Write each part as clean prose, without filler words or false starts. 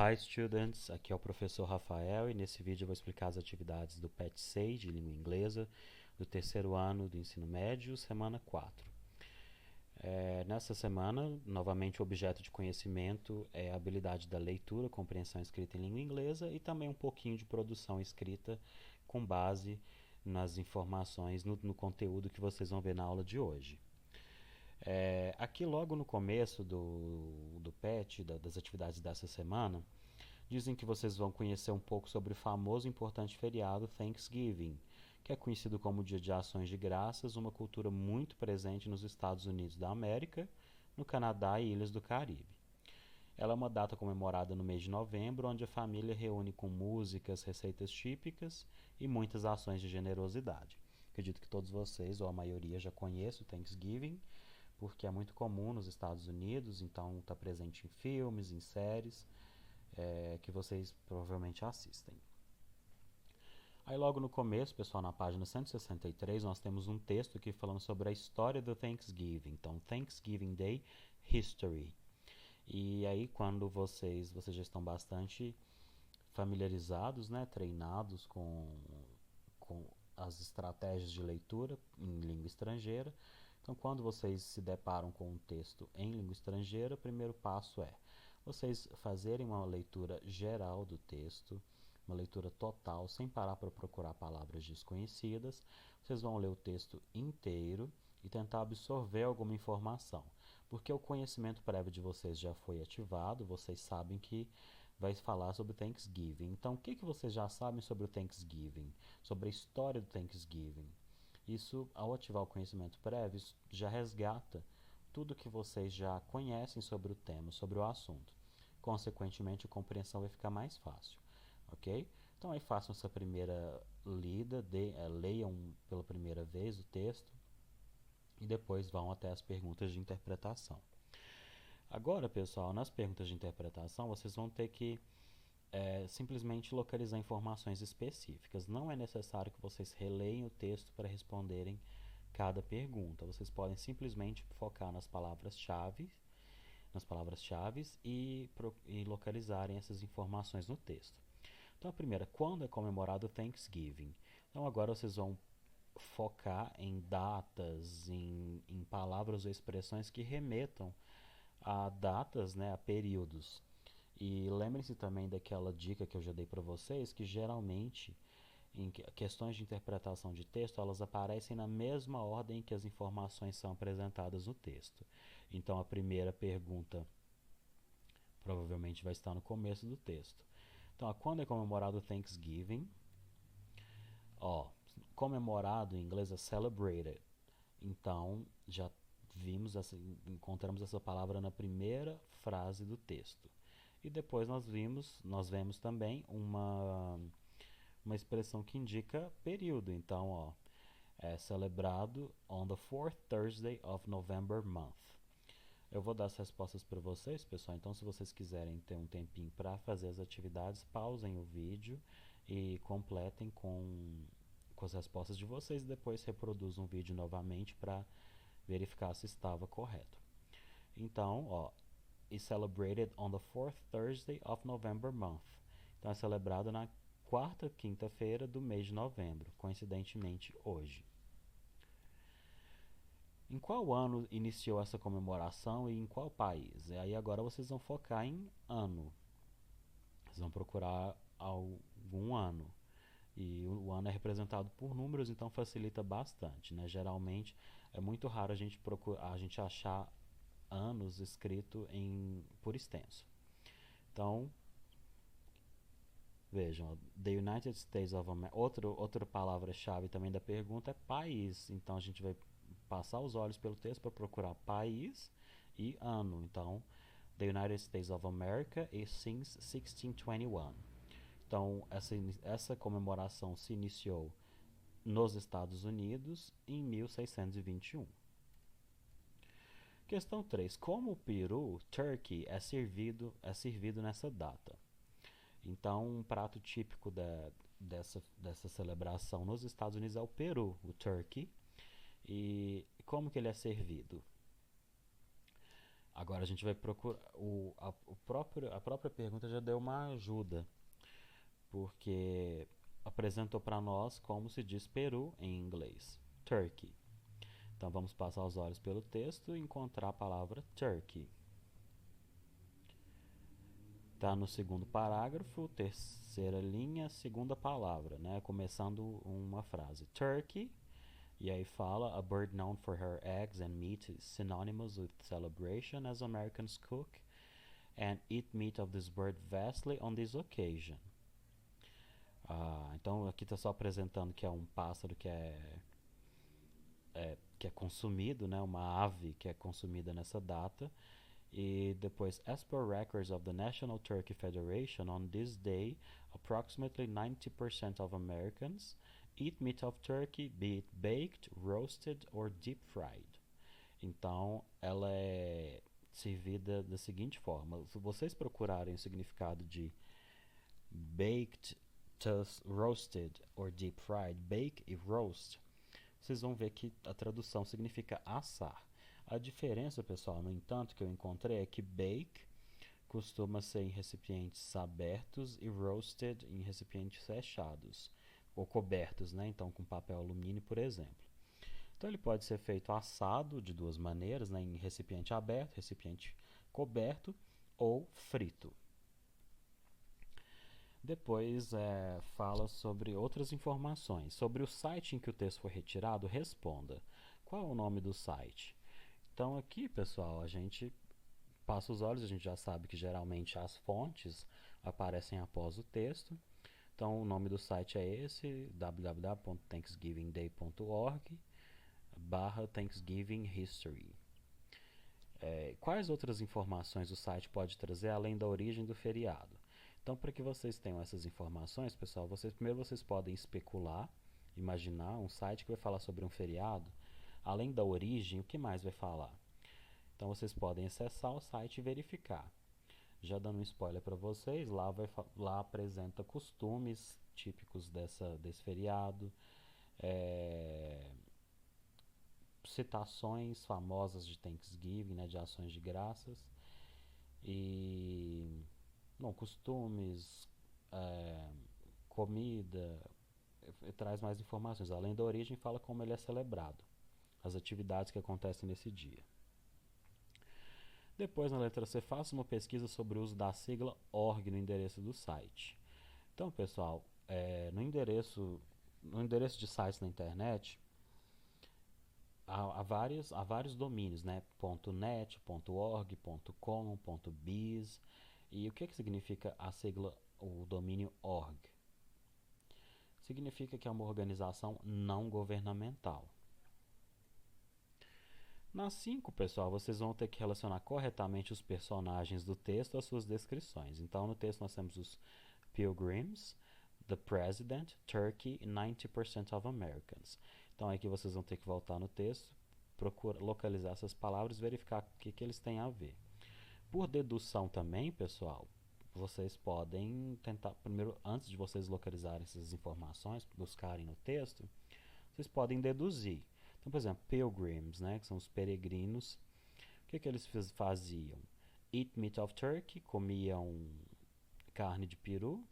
Hi students, aqui é o professor Rafael e nesse vídeo eu vou explicar as atividades do PET-6 de língua inglesa do terceiro ano do ensino médio, semana 4. Nessa semana, novamente o objeto de conhecimento é a habilidade da leitura, compreensão escrita em língua inglesa e também um pouquinho de produção escrita com base nas informações, no conteúdo que vocês vão ver na aula de hoje. Aqui logo no começo do PET, das atividades dessa semana, dizem que vocês vão conhecer um pouco sobre o famoso e importante feriado Thanksgiving, que é conhecido como Dia de Ações de Graças, uma cultura muito presente nos Estados Unidos da América, no Canadá e Ilhas do Caribe. Ela é uma data comemorada no mês de novembro, onde a família reúne com músicas, receitas típicas e muitas ações de generosidade. Acredito que todos vocês, ou a maioria, já conhecem o Thanksgiving, porque é muito comum nos Estados Unidos, então está presente em filmes, em séries, que vocês provavelmente assistem. Aí logo no começo, pessoal, na página 163, nós temos um texto aqui falando sobre a história do Thanksgiving. Então, Thanksgiving Day History. E aí, quando vocês já estão bastante familiarizados, né, treinados com as estratégias de leitura em língua estrangeira. Então, quando vocês se deparam com um texto em língua estrangeira, o primeiro passo é vocês fazerem uma leitura geral do texto, uma leitura total, sem parar para procurar palavras desconhecidas. Vocês vão ler o texto inteiro e tentar absorver alguma informação, porque o conhecimento prévio de vocês já foi ativado, vocês sabem que vai falar sobre Thanksgiving. Então, o que vocês já sabem sobre o Thanksgiving? Sobre a história do Thanksgiving? Isso, ao ativar o conhecimento prévio, já resgata tudo que vocês já conhecem sobre o tema, sobre o assunto. Consequentemente, a compreensão vai ficar mais fácil, ok? Então, aí façam essa primeira lida, leiam pela primeira vez o texto e depois vão até as perguntas de interpretação. Agora, pessoal, nas perguntas de interpretação, vocês vão ter que simplesmente localizar informações específicas. Não é necessário que vocês releiem o texto para responderem cada pergunta. Vocês podem simplesmente focar nas palavras-chave e localizarem essas informações no texto. Então, a primeira, quando é comemorado o Thanksgiving? Então, agora vocês vão focar em datas, em palavras ou expressões que remetam a datas, né, a períodos. E lembrem-se também daquela dica que eu já dei para vocês, que geralmente em questões de interpretação de texto, elas aparecem na mesma ordem que as informações são apresentadas no texto. Então, a primeira pergunta provavelmente vai estar no começo do texto. Então, quando é comemorado o Thanksgiving? Comemorado em inglês é celebrated. Então, já encontramos essa palavra na primeira frase do texto. E depois nós vemos também uma expressão que indica período. Então, é celebrado on the fourth Thursday of November month. Eu vou dar as respostas para vocês, pessoal. Então, se vocês quiserem ter um tempinho para fazer as atividades, pausem o vídeo e completem com as respostas de vocês e depois reproduzam o vídeo novamente para verificar se estava correto. Então, is celebrated on the fourth Thursday of November month. Então, é celebrado na quarta quinta-feira do mês de novembro, coincidentemente hoje. Em qual ano iniciou essa comemoração e em qual país? E aí agora vocês vão focar em ano. Vocês vão procurar algum ano. E o ano é representado por números, então facilita bastante, né? Geralmente é muito raro a gente achar anos escrito por extenso. Então, vejam, the United States of America. Outra palavra-chave também da pergunta é país. Então a gente vai passar os olhos pelo texto para procurar país e ano. Então, the United States of America is since 1621. Então, essa comemoração se iniciou nos Estados Unidos em 1621. Questão 3. Como o peru, turkey, é servido nessa data? Então, um prato típico dessa celebração nos Estados Unidos é o peru, o turkey. E como que ele é servido? Agora a gente vai procurar. O a própria pergunta já deu uma ajuda, porque apresentou para nós como se diz Peru em inglês, Turkey. Então vamos passar os olhos pelo texto e encontrar a palavra Turkey. Está no segundo parágrafo, terceira linha, segunda palavra, né? Começando uma frase. Turkey, e aí fala, a bird known for her eggs and meat is synonymous with celebration as Americans cook and eat meat of this bird vastly on this occasion. Então aqui está só apresentando que é um pássaro que é consumido, né? Uma ave que é consumida nessa data. E depois, as per records of the National Turkey Federation, on this day, approximately 90% of Americans eat meat of turkey, be it baked, roasted or deep fried. Então, ela é servida da seguinte forma. Se vocês procurarem o significado de baked, roasted or deep fried, bake e roast, vocês vão ver que a tradução significa assar. A diferença, pessoal, no entanto, que eu encontrei é que bake costuma ser em recipientes abertos e roasted em recipientes fechados, ou cobertos, né? Então, com papel alumínio, por exemplo. Então, ele pode ser feito assado de duas maneiras, né? Em recipiente aberto, recipiente coberto ou frito. Depois fala sobre outras informações. Sobre o site em que o texto foi retirado, responda. Qual é o nome do site? Então aqui, pessoal, a gente passa os olhos, a gente já sabe que geralmente as fontes aparecem após o texto. Então o nome do site é esse, www.thanksgivingday.org/Thanksgiving History. Quais outras informações o site pode trazer além da origem do feriado? Então, para que vocês tenham essas informações, pessoal, primeiro vocês podem especular, imaginar um site que vai falar sobre um feriado. Além da origem, o que mais vai falar? Então vocês podem acessar o site e verificar. Já dando um spoiler para vocês, lá apresenta costumes típicos desse feriado, citações famosas de Thanksgiving, né, de ações de graças, e costumes, comida, traz mais informações. Além da origem, fala como ele é celebrado, as atividades que acontecem nesse dia. Depois, na letra C, faça uma pesquisa sobre o uso da sigla org no endereço do site. Então, pessoal, no endereço de sites na internet, há vários domínios, né? .net, .org, .com, .biz. E o que significa a sigla, o domínio org? Significa que é uma organização não governamental. Na 5, pessoal, vocês vão ter que relacionar corretamente os personagens do texto às suas descrições. Então, no texto nós temos os Pilgrims, the President, Turkey e 90% of Americans. Então, aqui vocês vão ter que voltar no texto, localizar essas palavras e verificar o que eles têm a ver. Por dedução também, pessoal, vocês podem tentar, primeiro, antes de vocês localizarem essas informações, buscarem no texto, vocês podem deduzir. Então, por exemplo, pilgrims, né, que são os peregrinos, o que eles faziam? Eat meat of turkey, comiam carne de peru,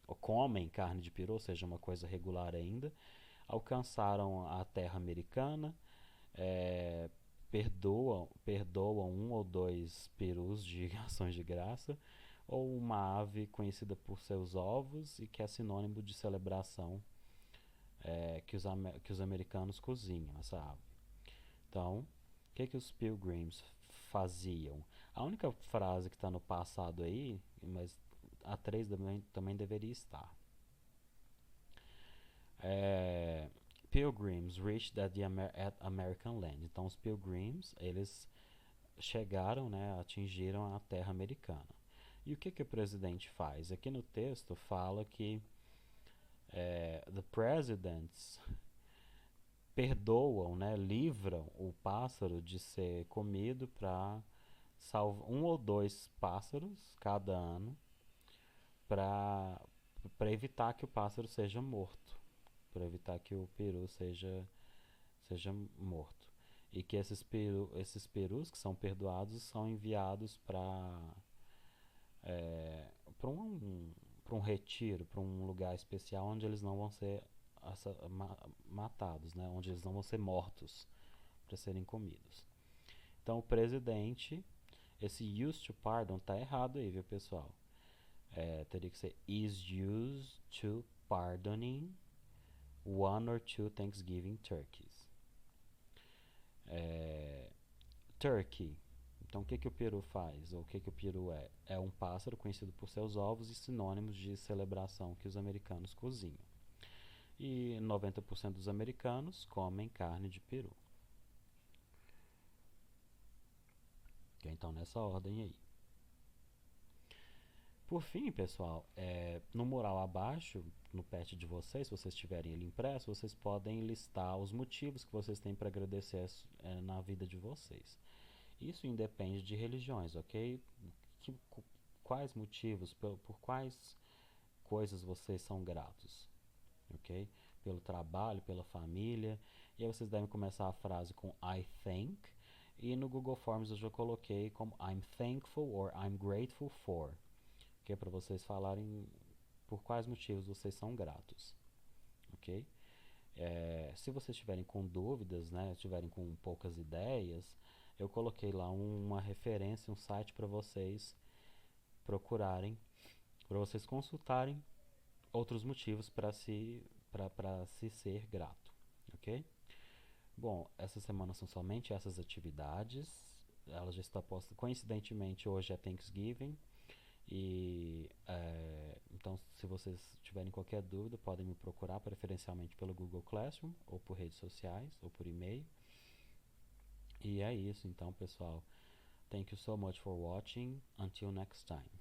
ou comem carne de peru, ou seja, uma coisa regular ainda, alcançaram a terra americana, perdoam um ou dois perus de ações de graça, ou uma ave conhecida por seus ovos e que é sinônimo de celebração que os americanos cozinham, essa ave. Então, o que os pilgrims faziam? A única frase que está no passado aí, mas a 3 também deveria estar. Pilgrims reached at American land. Então, os pilgrims, eles chegaram, né, atingiram a terra americana. E o que o presidente faz? Aqui no texto fala que the presidents perdoam, né, livram o pássaro de ser comido para salvar um ou dois pássaros cada ano para evitar que o pássaro seja morto, para evitar que o peru seja morto. E que esses perus que são perdoados são enviados para para um retiro, para um lugar especial onde eles não vão ser matados, né? Onde eles não vão ser mortos para serem comidos. Então o presidente, esse used to pardon tá errado aí, viu, pessoal? Teria que ser is used to pardoning one or two Thanksgiving turkeys. Turkey. Então, o que o peru faz? Ou o que o peru é? É um pássaro conhecido por seus ovos e sinônimos de celebração que os americanos cozinham. E 90% dos americanos comem carne de peru. Então, nessa ordem aí. Por fim, pessoal, no mural abaixo, no pet de vocês, se vocês tiverem ele impresso, vocês podem listar os motivos que vocês têm para agradecer na vida de vocês. Isso independe de religiões, ok? Quais motivos, por quais coisas vocês são gratos, ok? Pelo trabalho, pela família. E aí vocês devem começar a frase com I thank. E no Google Forms eu já coloquei como I'm thankful or I'm grateful for, que é para vocês falarem por quais motivos vocês são gratos, ok? Se vocês estiverem com dúvidas, né, estiverem com poucas ideias, eu coloquei lá uma referência, um site para vocês procurarem, para vocês consultarem outros motivos para se ser grato, ok? Bom, essa semana são somente essas atividades. Ela já está posta. Coincidentemente, hoje é Thanksgiving. E então, se vocês tiverem qualquer dúvida, podem me procurar preferencialmente pelo Google Classroom, ou por redes sociais, ou por e-mail. E é isso, então, pessoal. Thank you so much for watching. Until next time.